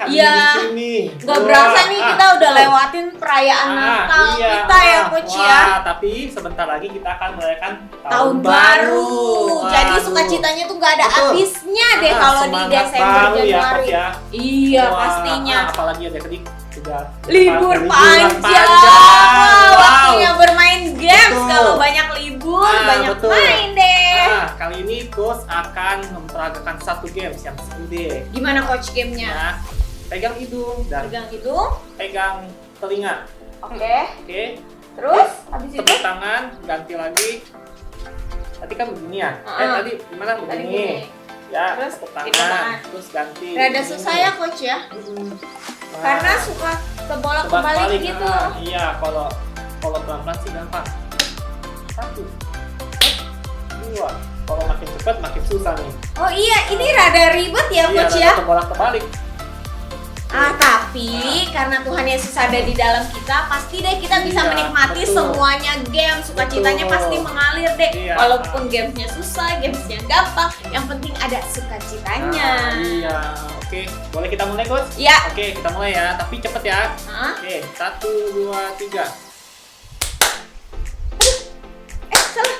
lagi Iya. di sini. Nggak berasa nih kita udah lewatin perayaan Natal iya. kita ya Coach ya. Wah, tapi sebentar lagi kita akan merayakan Tahun baru. Wah, Jadi aduh. sukacitanya tuh nggak ada Betul. habisnya deh kalau di Semangat Desember baru ya, Januari. Coach ya. Iya Wah, pastinya. apalagi ada kedik sudah Libur liburan panjang. Wah, Wow. waktunya bermain games. Betul. Kalau banyak libur, banyak betul. main deh. Nah, kali ini Coach akan memperagakan satu game yang seru deh. Gimana Coach gamenya? Ya, pegang hidung dan Pegang hidung. pegang telinga. Oke. Oke. Terus habis itu? Tepuk tangan, ganti lagi. Tadi kan begini ya? Tadi gimana Tadi begini? gini. Ya, Terus tepuk kita tangan, tangan. terus ganti. Rada begini. susah ya Coach ya. Nah, Karena suka kebolak-balik balik. gitu. Nah, iya, kalau pelan-pelan sih gampang. 1, 2. Kalau makin cepat makin susah nih. Oh iya, ini rada ribet ya Coach ya. Bolak-balik. Tapi karena Tuhan Yesus ada di dalam kita, pasti deh kita bisa Iya, menikmati betul. semuanya game. Sukacitanya Betul. pasti mengalir deh. Iya. Walaupun gamesnya susah, gamesnya gampang, yang penting ada sukacitanya. Nah, iya. Oke, boleh kita mulai, Coach? Ya. Oke, kita mulai ya. Tapi cepet ya. Hah? Oke, 1, 2, 3. Salah.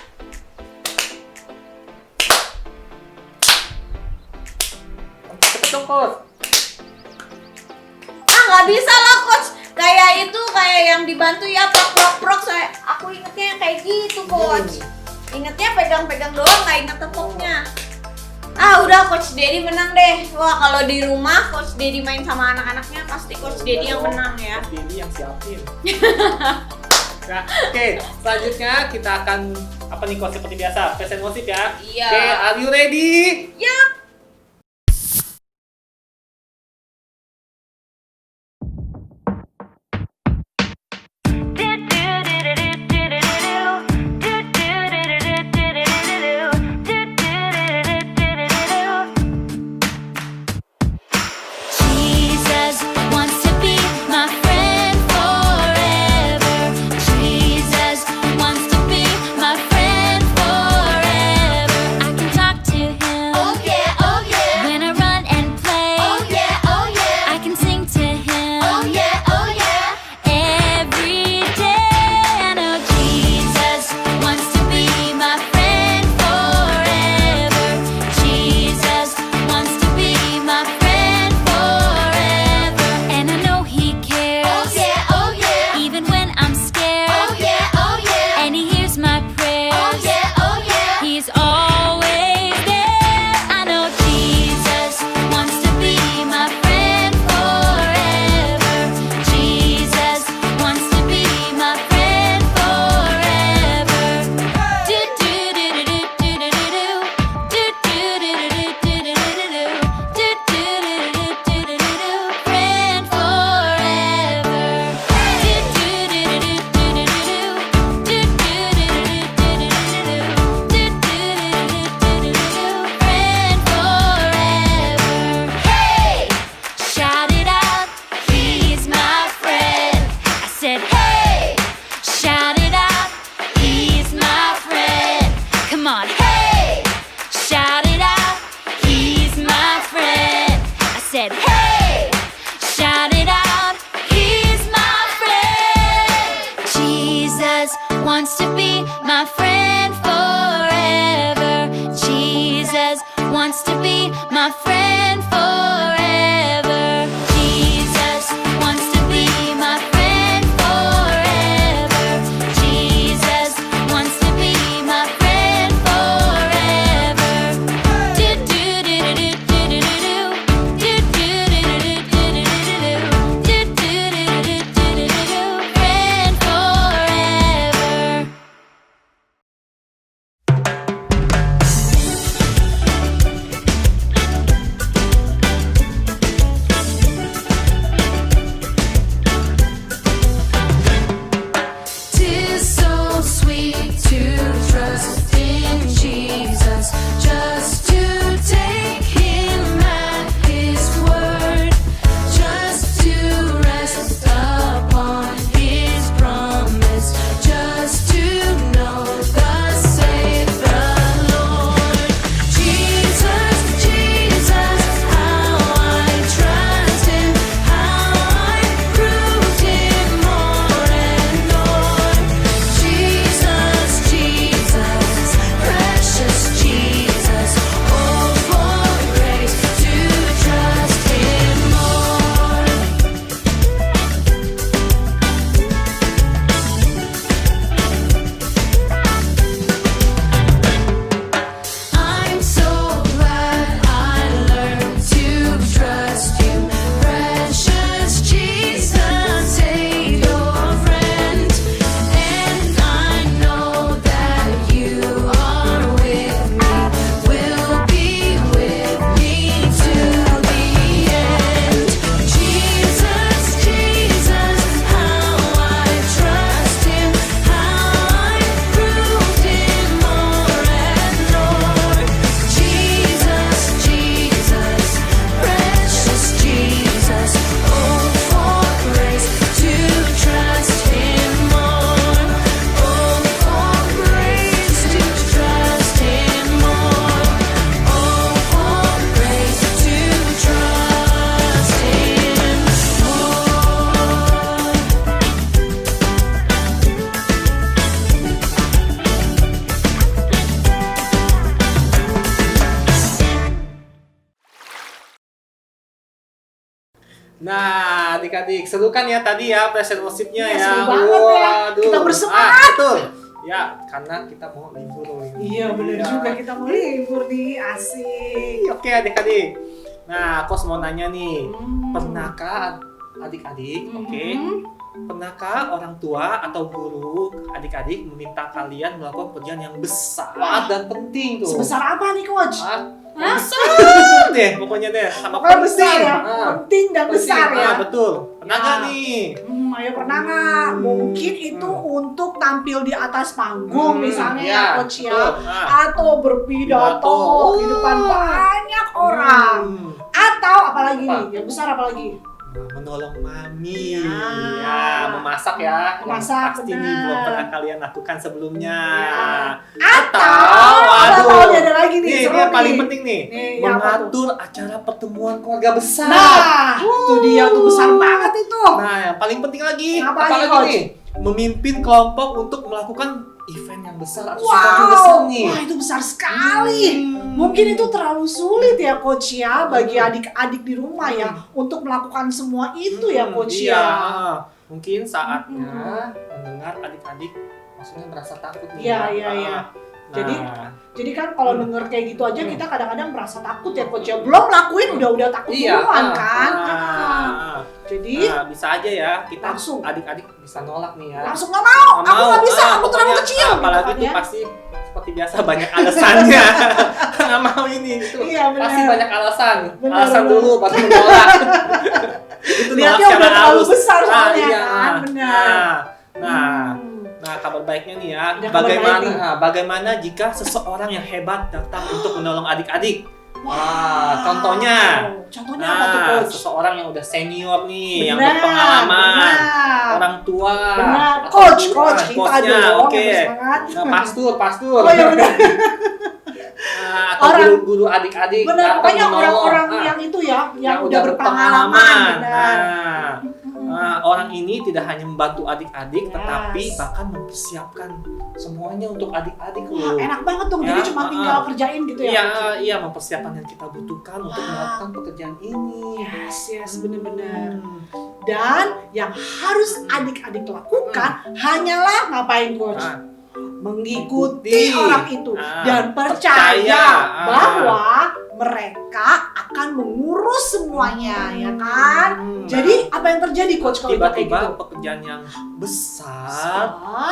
Cepet dong, Coach. Nggak bisa lah Coach. Kayak itu, kayak yang dibantu ya prok. Aku ingetnya yang kayak gitu Coach. Ingetnya pegang-pegang doang, nggak inget tepuknya. Udah Coach Dedi menang deh. Wah, kalau di rumah Coach Dedi main sama anak-anaknya pasti Coach Dedi yang menang ya. Coach Dedi yang siapin. Nah, oke, selanjutnya kita akan apa nih, Coach, seperti biasa, present musik ya. Iya. Oke, are you ready? Yap. Jesus wants to be my friend forever. Jesus wants to be my friend forever. I can talk to him. Oh yeah. Nah, adik-adik, seru kan ya tadi ya present worship-nya Iya, ya. seru banget ya. Waduh. Kita bersemangat. Betul. Ya, karena kita mau libur loh ini. Iya benar Iya. juga, kita mau libur nih, asik. Oke, adik-adik. Nah, aku mau nanya nih, Hmm. pernahkah adik-adik, oke, Mhm. pernahkah orang tua atau guru adik-adik meminta kalian melakukan pekerjaan yang besar Wah. dan penting tuh? Sebesar apa nih coach? Ah, Hah? besar deh, pokoknya deh, sama Pokoknya besar ya, Ah, penting dan besar penting. ya. Ah, betul. Pernah Ya. nggak nih? Ayo pernah nggak? Mungkin itu untuk tampil di atas panggung misalnya ya coach ya, betul. Ah. atau berpidato Pidato. di depan banyak orang, Hmm. atau apalagi Apa? nih, yang besar apalagi? Menolong mami, Ya. memasak ya. Yang Memasak, pasti nih benar. belum pernah kalian lakukan sebelumnya. Ya. Atau, Atau nih ada lagi nih, Nih, seru ini yang paling nih. penting nih, Nih, yang apa tuh? mengatur acara pertemuan keluarga besar. Nah, itu dia tuh besar banget itu. Nah, yang paling penting lagi, Apa apa lagi, lagi Coach? nih? Memimpin kelompok untuk melakukan event yang besar atau sesuatu Wow, yang besar nih. wah itu besar sekali. Hmm. Mungkin itu terlalu sulit ya coach ya bagi adik-adik di rumah ya untuk melakukan semua itu ya coach Iya. ya. Mungkin saatnya mendengar adik-adik maksudnya merasa takut nih. Iya, ya. iya, iya. Nah, Jadi kan kalau denger kayak gitu aja kita kadang-kadang merasa takut ya coach ya. Belum lakuin udah takut iya. duluan kan. Jadi bisa aja ya kita Langsung. adik-adik bisa nolak nih ya. langsung nggak mau. Aku nggak bisa. Aku terlalu pokoknya, kecil. apalagi gitu itu kan, ya. pasti seperti biasa banyak alasannya. Nggak mau ini itu. Iya, benar. Pasti banyak alasan. Benar, alasan benar. dulu baru menolak. Itu nolak Lihatnya secara udah terlalu halus. besar soalnya iya. kan. Benar. Nah, Hmm. nah kabar baiknya nih ya, Ada kabar baik nih. bagaimana jika seseorang yang hebat datang untuk menolong adik-adik? Wah, contohnya. Contohnya apa tuh Nah, coach? seseorang yang udah senior nih, yang Benar, berpengalaman, benar. orang tua, Benar, atau coach, guru, coach, kita coachnya, dong oke. yang bersemangat. Nah, pastur. Oh iya benar. Nah, atau Orang- guru-guru adik-adik. Benar, datang pokoknya menolong. orang-orang Ah, yang itu ya, yang udah berpengalaman. Benar. Nah, orang ini tidak hanya membantu adik-adik, Yes. tetapi bahkan mempersiapkan semuanya untuk adik-adik Wah, loh. enak banget dong. Ya, Jadi cuma tinggal kerjain gitu ya. Iya, coach? iya, mempersiapkan yang kita butuhkan untuk Wah. melakukan pekerjaan ini. Yes, benar-benar. Hmm. Dan yang harus adik-adik lakukan hanyalah ngapain coach? Ah, Mengikuti Ikuti. orang itu Ah, dan percaya percaya. Ah. bahwa mereka akan mengurus semuanya, ya kan? Hmm. Jadi apa yang terjadi coach kalau itu kayak tiba-tiba gitu? pekerjaan yang besar Besar.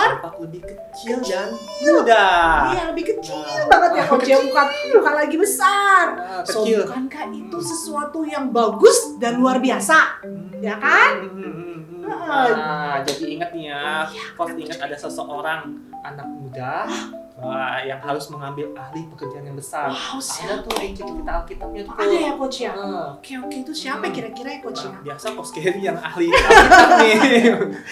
tampak lebih kecil dan mudah. Iya, lebih kecil Nah, banget ya coach ya, kecil. bukan lagi besar. Nah, So, kecil. bukankah itu sesuatu yang bagus dan luar biasa? Ya kan? Nah, jadi ingat nih ya, Coach ingat ada seseorang anak muda yang harus mengambil ahli pekerjaan yang besar. Wow, Ada siapa tuh di kitab Alkitabnya tuh. Ada ya coach ya? Ah. Oke, itu siapa kira-kira ya coach ya? Nah, biasa Coach Kerry yang ahli Alkitab nih.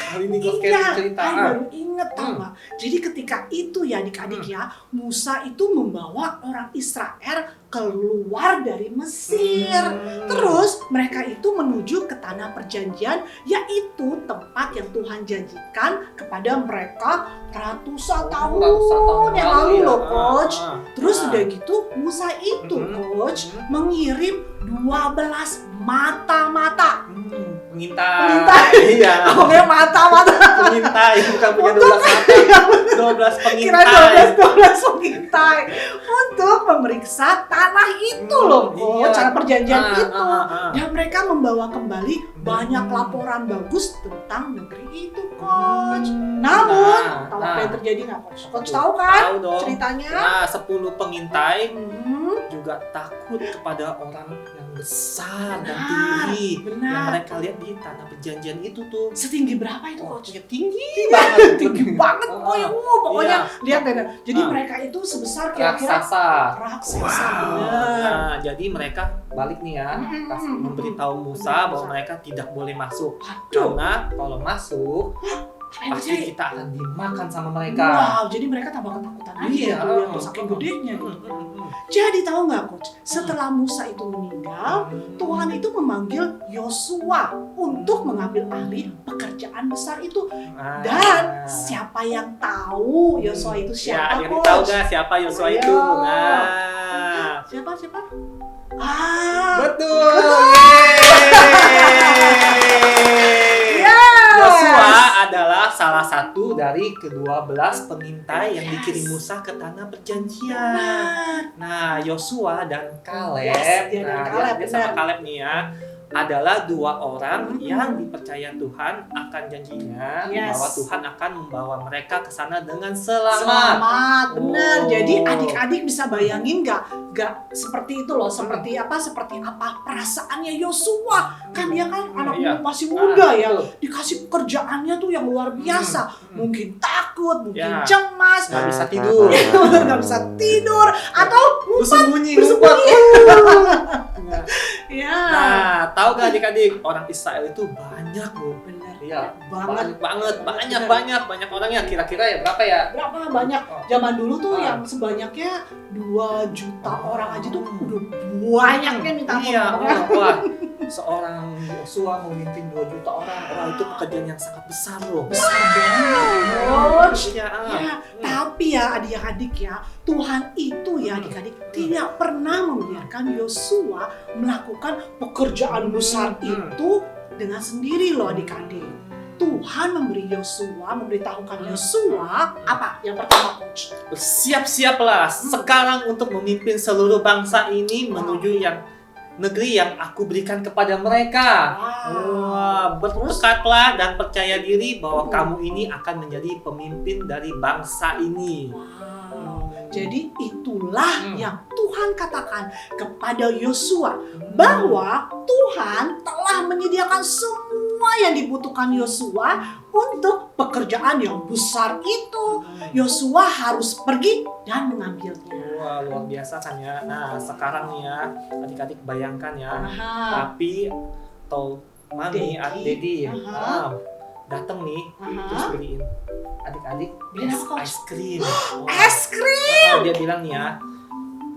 Ahli nih Coach Kerry Iya, cerita. saya baru inget tau Hmm. nggak? Jadi ketika itu ya adik-adik ya, Musa itu membawa orang Israel keluar dari Mesir. Terus mereka itu menuju ke tanah perjanjian, yaitu tempat yang Tuhan janjikan kepada mereka ratusan tahun yang lalu loh coach. Terus udah gitu Musa itu coach mengirim 12 mata-mata. Pengintai. Iya. Pokoknya mata-mata. Pengintai bukan punya 12 mata. 12 Kira pengintai. 12 pengintai untuk memeriksa tanah itu loh, Iya. cara perjanjian Ah, itu. ah. Dan mereka membawa kembali banyak laporan bagus tentang negeri itu, coach. Namun, tahu apa yang terjadi nggak, coach? Coach tahu kan Tahu dong. ceritanya? Nah, 10 pengintai Hmm, juga takut kepada orang yang besar dan Benar, tinggi benar. yang mereka lihat di tanah perjanjian itu tuh. setinggi berapa itu, Oh, coach? tinggi banget. Tinggi banget, pokoknya. Pokoknya Iya. lihat deh. Jadi Ah. mereka itu sebesar kira-kira Raksasa. raksasa. Benar. Nah, jadi mereka balik nih ya, kasih memberitahu Musa bahwa mereka tidak boleh masuk. Aduh, Karena kalau masuk, apa yang pasti terjadi? kita akan dimakan sama mereka. Wow, jadi mereka tambah ketakutan aja Iya. gitu ya, saking gedenya gitu. Jadi tahu nggak coach, setelah Musa itu meninggal, Tuhan itu memanggil Yosua untuk mengambil alih pekerjaan besar itu. Dan siapa yang tahu Yosua itu Ya, siapa, ada yang tahu coach? nggak siapa Yosua Ayo. itu? Nah, Siapa? Ah, betul. Yeay. salah satu dari ke-12 pengintai yang dikirim Musa ke tanah perjanjian. Nah, Yosua dan Kaleb, Yes, dia dan Kaleb, dia sama benar. Kaleb nih ya, adalah 2 orang yang dipercaya Tuhan akan janjinya Yes. bahwa Tuhan akan membawa mereka ke sana dengan selamat. Selamat, benar. Oh. Jadi adik-adik bisa bayangin nggak seperti itu loh, seperti apa perasaannya Yosua. Kan dia kan anak Iya. masih muda ya, Betul. dikasih pekerjaannya tuh yang luar biasa. Mungkin takut, mungkin Ya. cemas, Nggak bisa tidur. nggak bisa tidur, atau Bersembunyi. ya Nah, tahu gak adik-adik, orang Israel itu banyak loh. benar Iya, banget. banyak orangnya. Kira-kira ya berapa ya? Berapa banyak Oh. zaman dulu tuh Ah. yang sebanyaknya 2 juta Oh. orang aja tuh udah banyaknya minta ampun. Iya, Pokoknya. wah. Seorang Yosua memimpin 2 juta orang. Wah, itu pekerjaan yang sangat besar loh. Besar banget, Coach. Iya, Ya, tapi ya adik-adik ya, Tuhan itu ya adik-adik tidak pernah membiarkan Yosua melakukan pekerjaan besar itu dengan sendiri loh adik-adik. Tuhan memberitahukan Yosua apa? Yang pertama, Coach. Siap-siaplah sekarang untuk memimpin seluruh bangsa ini menuju yang negeri yang aku berikan kepada mereka. Wah, bertekadlah dan percaya diri bahwa kamu ini akan menjadi pemimpin dari bangsa ini. Wow. Jadi itulah Hmm. yang Tuhan katakan kepada Yosua bahwa Tuhan telah menyediakan semua yang dibutuhkan Yosua untuk pekerjaan yang besar itu. Yosua harus pergi dan mengambilnya. Wah, luar biasa kan ya. Nah, sekarang nih ya, adik-adik bayangkan ya, Aha. papi atau mami, Daddy. daddy, Aha. datang nih, Aha. terus beliin adik-adik Beliin apa, Coach? es krim. Es krim. Dia bilang nih ya,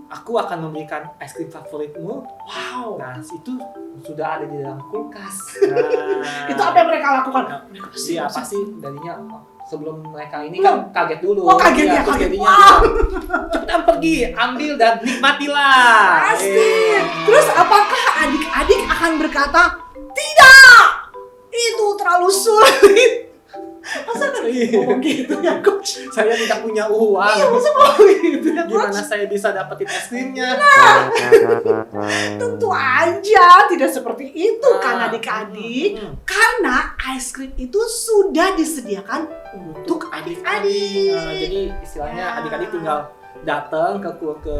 aku akan memberikan es krim favoritmu. Wow. Nah, itu sudah ada di dalam kulkas. Nah, Itu apa yang mereka lakukan? Nah, Mereka Iya, pasti dadinya sebelum mereka ini Belum. kan kaget dulu. Oh, kaget Iya, ya, terus kaget. jadinya Wow. cepetan pergi, ambil dan nikmatilah. Pasti. Terus apakah adik-adik akan berkata, tidak, itu terlalu sulit. Masa kan ngomong gitu ya, Coach? Saya tidak punya uang. Iya, masa mau gitu ya, Coach? Gimana saya bisa dapetin es krimnya? Tentu aja tidak seperti itu kan adik-adik. Karena es krim itu sudah disediakan untuk adik-adik. Nah, jadi istilahnya Ya. adik-adik tinggal datang ke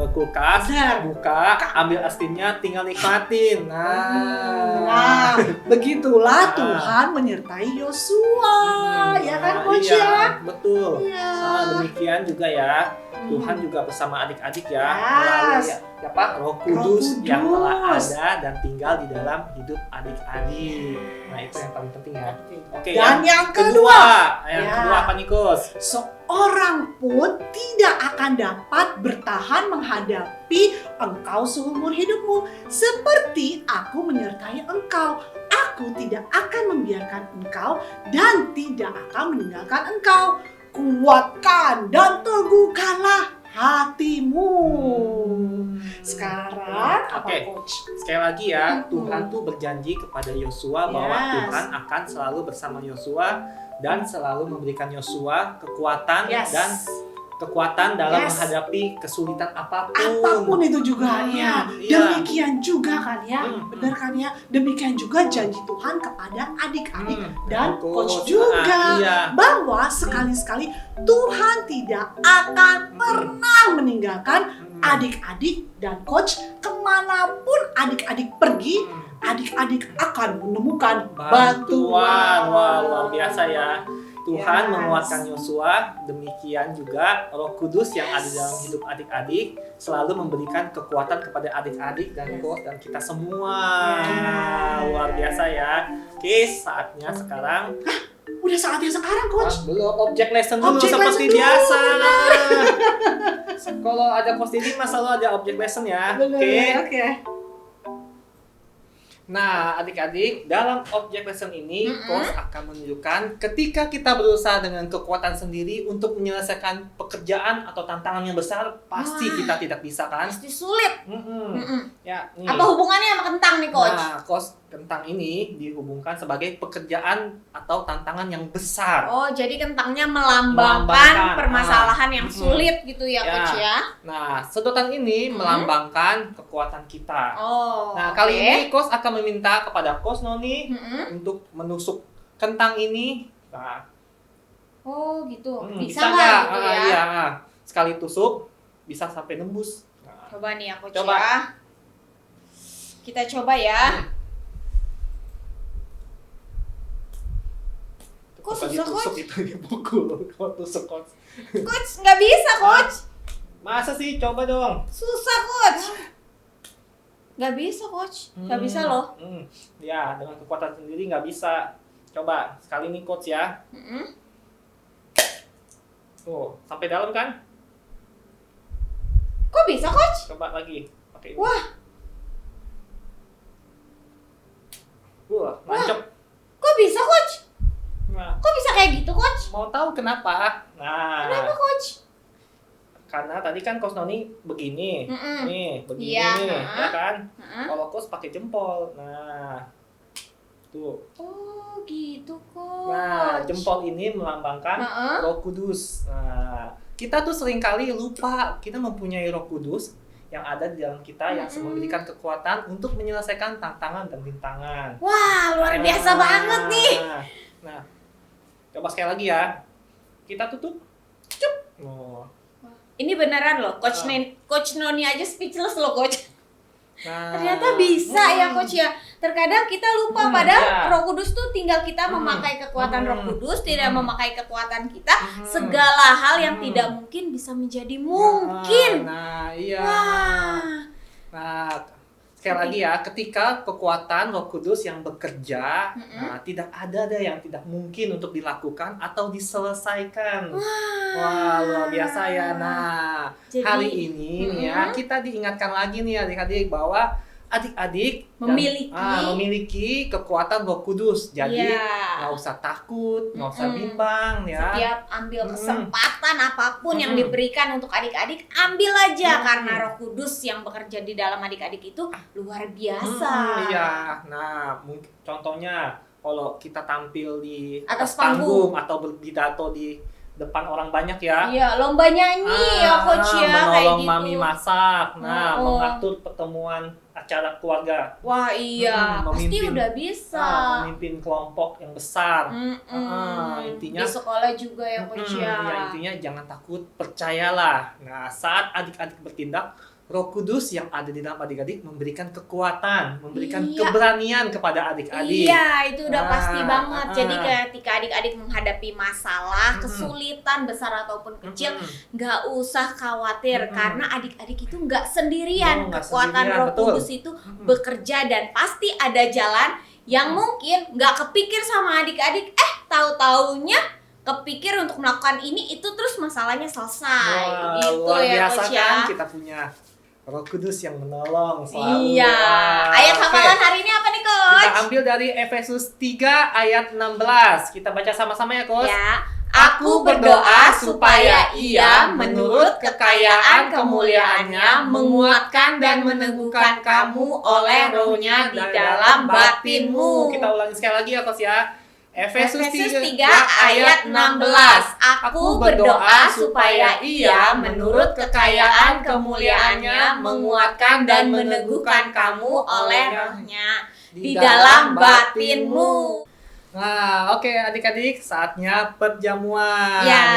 kulkas, Benar. buka, ambil es krimnya, tinggal nikmatin. Nah, begitulah Tuhan menyertai Yosua, ya kan, Coach iya, ya? betul. Iya. Demikian juga ya, Tuhan juga bersama adik-adik ya, Yes. melalui Roh Kudus yang telah ada dan tinggal di dalam hidup adik-adik. Nah, itu yang paling penting ya. Oke, Dan yang kedua, yang Ya. kedua apa nih, Kus? seorang pun tidak akan dapat bertahan menghadapi engkau seumur hidupmu seperti aku menyertai engkau. Aku tidak akan membiarkan engkau dan tidak akan meninggalkan engkau. Kuatkan dan teguhkanlah hatimu. Sekarang apa, Oke. Coach? Sekali lagi ya, Tuhan tuh berjanji kepada Yosua bahwa Yes. Tuhan akan selalu bersama Yosua dan selalu memberikan Yosua kekuatan Yes. dan kekuatan dalam Yes. menghadapi kesulitan apapun. Apapun itu juga ya. Iya. Demikian juga kan ya. Benar kan ya? Demikian juga janji Tuhan kepada adik-adik dan Coach juga. Iya. Bahwa sekali-sekali Tuhan tidak akan pernah meninggalkan adik-adik dan Coach kemanapun adik-adik pergi. Adik-adik akan menemukan bantuan. Wah, luar biasa ya. Tuhan Yes. menguatkan Yosua, demikian juga Roh Kudus yang ada dalam hidup adik-adik selalu memberikan kekuatan kepada adik-adik dan Coach dan kita semua. Yes. Luar biasa ya. Oke, saatnya sekarang. Udah saatnya sekarang, Coach. Belum, objek lesson dulu Objek seperti lesson dulu, biasa. Kalau ada Coach Didi mah selalu ada objek lesson ya. Oke. Nah, adik-adik, dalam objek lesson ini, Coach akan menunjukkan ketika kita berusaha dengan kekuatan sendiri untuk menyelesaikan pekerjaan atau tantangan yang besar, pasti Wah. kita tidak bisa kan? Pasti sulit. Ya, nih. Apa hubungannya sama kentang nih, Coach? Nah, Coach kentang ini dihubungkan sebagai pekerjaan atau tantangan yang besar. Oh, jadi kentangnya melambangkan Melambangkan, permasalahan yang mm-mm. sulit gitu ya, Ya. Coach ya. Nah, sedotan ini melambangkan kekuatan kita. Oh. Nah, kali oke. ini Coach akan meminta kepada Coach Noni Mm-mm. untuk menusuk kentang ini. Nah, Oh, gitu. Bisa bisa nggak nggak? gitu ya? Iya, sekali tusuk bisa sampai nembus. Nah, Coba nih ya, Coach Coba. ya. Kita coba ya. Kok Coba susah, ditusuk Coach? itu dipukul. Kalau tusuk Coach. Coach, nggak bisa, Coach. Masa sih? Coba dong. Susah, Coach. Nggak bisa, Coach. Nggak bisa loh. Ya, dengan kekuatan sendiri nggak bisa. Coba sekali nih Coach ya. Mm-mm. Tuh, sampai dalam kan? Kok bisa, Coach? Coba lagi. Pakai ini. Wah, Nancep. kok bisa, Coach? Nah, Kok bisa kayak gitu, Coach? mau tahu kenapa? Nah, Kenapa, Coach? karena tadi kan Coach Noni begini. Mm-mm. Nih, begini Iya, nih, ha-ha. ya kan? Heeh. Kalau Coach pakai jempol. Nah, tuh. Oh, gitu, Coach. Nah, jempol ini melambangkan Heeh. Roh Kudus. Nah, kita tuh seringkali lupa kita mempunyai Roh Kudus yang ada di dalam kita yang memberikan kekuatan untuk menyelesaikan tantangan dan rintangan. Wah, luar biasa banget nih. Nah, coba sekali lagi ya. Kita tutup. Cup. Oh. Ini beneran loh, Coach Ah. Coach Noni aja speechless loh, Coach. Nah, Ternyata bisa ya, Coach ya. Terkadang kita lupa padahal ya. Roh Kudus tuh tinggal kita memakai kekuatan Roh Kudus, tidak Hmm. memakai kekuatan kita, segala hal yang Hmm. tidak mungkin bisa menjadi mungkin. Nah, iya. Wah. Nah, sekali lagi ya, ketika kekuatan Roh Kudus yang bekerja, nah tidak ada yang tidak mungkin untuk dilakukan atau diselesaikan. Wah, luar biasa ya. Nah, Jadi, hari ini nih ya, kita diingatkan lagi nih adik-adik bahwa adik-adik memiliki kekuatan Roh Kudus. Jadi Iya. nggak usah takut, nggak usah bimbang ya. Setiap ambil kesempatan apapun yang diberikan untuk adik-adik, ambil aja karena Roh Kudus yang bekerja di dalam adik-adik itu luar biasa. Iya. Nah, mungkin contohnya kalau kita tampil di Atas panggung atau berpidato di depan orang banyak ya. Iya, lomba nyanyi ya, Coach ya, kayak menolong gitu. mami masak. Nah, Oh. mengatur pertemuan acara keluarga. Wah, iya, pasti memimpin. udah bisa. Memimpin kelompok yang besar. Intinya di sekolah juga ya, Coach ya. ya, intinya jangan takut, percayalah. Nah, saat adik-adik bertindak, Roh Kudus yang ada di dalam adik-adik memberikan kekuatan, memberikan Iya. keberanian kepada adik-adik. Iya, itu udah Nah, pasti banget. Jadi ah. ketika adik-adik menghadapi masalah, kesulitan besar ataupun kecil, nggak usah khawatir karena adik-adik itu nggak sendirian. Oh, nggak Kekuatan sendirian, Roh betul. Kudus itu bekerja dan pasti ada jalan yang mungkin nggak kepikir sama adik-adik. Tahu-taunya kepikir untuk melakukan ini itu terus masalahnya selesai. Wah, Gitu luar ya, biasa Coach kan ya. kita punya Roh Kudus yang menolong selalu. Iya. Wah, Ayat oke. hafalan hari ini apa nih, Coach? Kita ambil dari Efesus 3 ayat 16. Kita baca sama-sama ya, Coach. Ya. Aku berdoa supaya ia menurut kekayaan kemuliaannya menguatkan dan meneguhkan kamu oleh rohnya di dalam batinmu. Kita ulangi sekali lagi ya, Coach ya. Efesus 3 ayat 16. Aku berdoa supaya ia menurut kekayaan kemuliaannya menguatkan dan meneguhkan kamu oleh rohnya di dalam batinmu. Nah, oke adik-adik, saatnya perjamuan. Ya.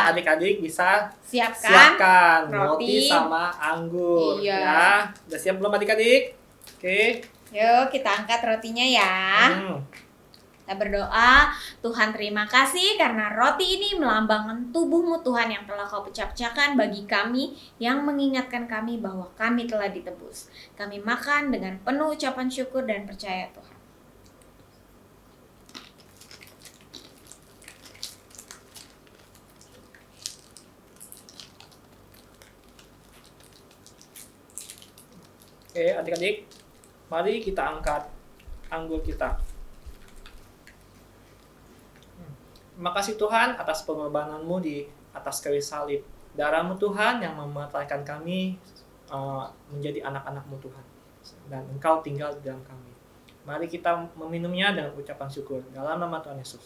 Adik-adik bisa Siapkan siapkan roti. sama anggur. Iya. Ya, udah siap belum adik-adik? Oke. Yuk kita angkat rotinya ya. Kita berdoa, Tuhan terima kasih karena roti ini melambangkan tubuh-Mu Tuhan yang telah Kau pecah-pecahkan bagi kami, yang mengingatkan kami bahwa kami telah ditebus. Kami makan dengan penuh ucapan syukur dan percaya Tuhan. Oke, adik-adik, mari kita angkat anggur kita. Terima kasih Tuhan atas pengorbanan-Mu di atas kayu salib. Darah-Mu Tuhan yang mematahkan kami menjadi anak-anak-Mu Tuhan. Dan Engkau tinggal di dalam kami. Mari kita meminumnya dengan ucapan syukur dalam nama Tuhan Yesus.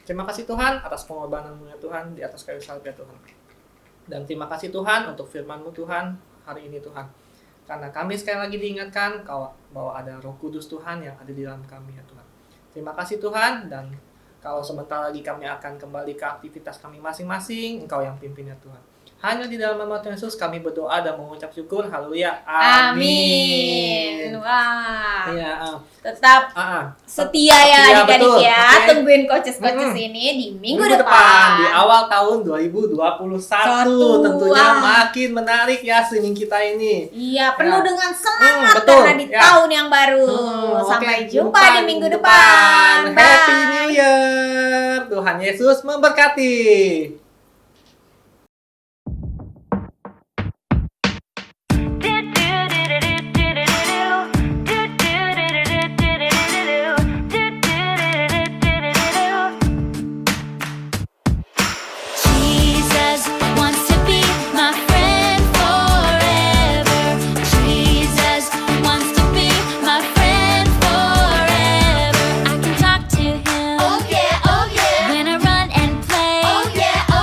Terima kasih Tuhan atas pengorbanan-Mu ya Tuhan di atas kayu salib ya Tuhan. Dan terima kasih Tuhan untuk firman-Mu Tuhan hari ini Tuhan. Karena kami sekali lagi diingatkan bahwa ada Roh Kudus Tuhan yang ada di dalam kami ya Tuhan. Terima kasih Tuhan, dan kalau sebentar lagi kami akan kembali ke aktivitas kami masing-masing, Engkau yang pimpin ya Tuhan. Hanya di dalam nama Tuhan Yesus kami berdoa dan mengucap syukur. Haleluya. Amin. Wah. Iya, Tetap setia ya Setia, adik-adik betul. ya. Oke. Tungguin coaches-coaches ini di minggu depan. di awal tahun 2021 Satu. tentunya Wah. makin menarik ya streaming kita ini. Iya, penuh Ya. dengan semangat betul. karena di Ya. tahun yang baru. Sampai jumpa di minggu depan. Bye. Happy New Year. Tuhan Yesus memberkati. Jesus wants to be my friend forever. Jesus wants to be my friend forever. I can talk to him. Oh yeah, oh yeah. When I run and play. Oh yeah, oh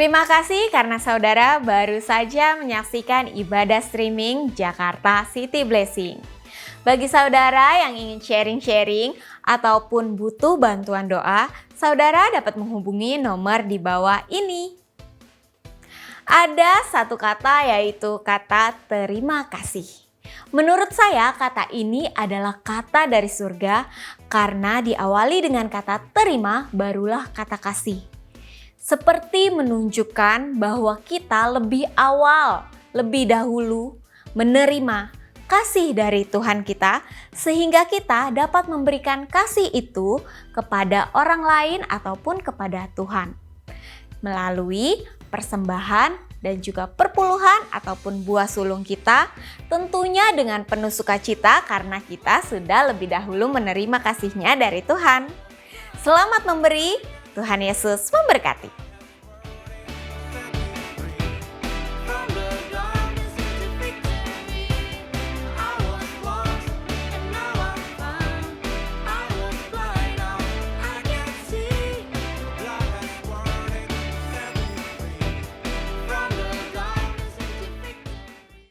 Terima kasih karena saudara baru saja menyaksikan ibadah streaming Jakarta City Blessing. Bagi saudara yang ingin sharing-sharing ataupun butuh bantuan doa, saudara dapat menghubungi nomor di bawah ini. Ada satu kata yaitu kata terima kasih. Menurut saya kata ini adalah kata dari surga karena diawali dengan kata terima barulah kata kasih. Seperti menunjukkan bahwa kita lebih awal, lebih dahulu menerima kasih dari Tuhan kita sehingga kita dapat memberikan kasih itu kepada orang lain ataupun kepada Tuhan. Melalui persembahan dan juga perpuluhan ataupun buah sulung kita, tentunya dengan penuh sukacita karena kita sudah lebih dahulu menerima kasih-Nya dari Tuhan. Selamat memberi, Tuhan Yesus memberkati.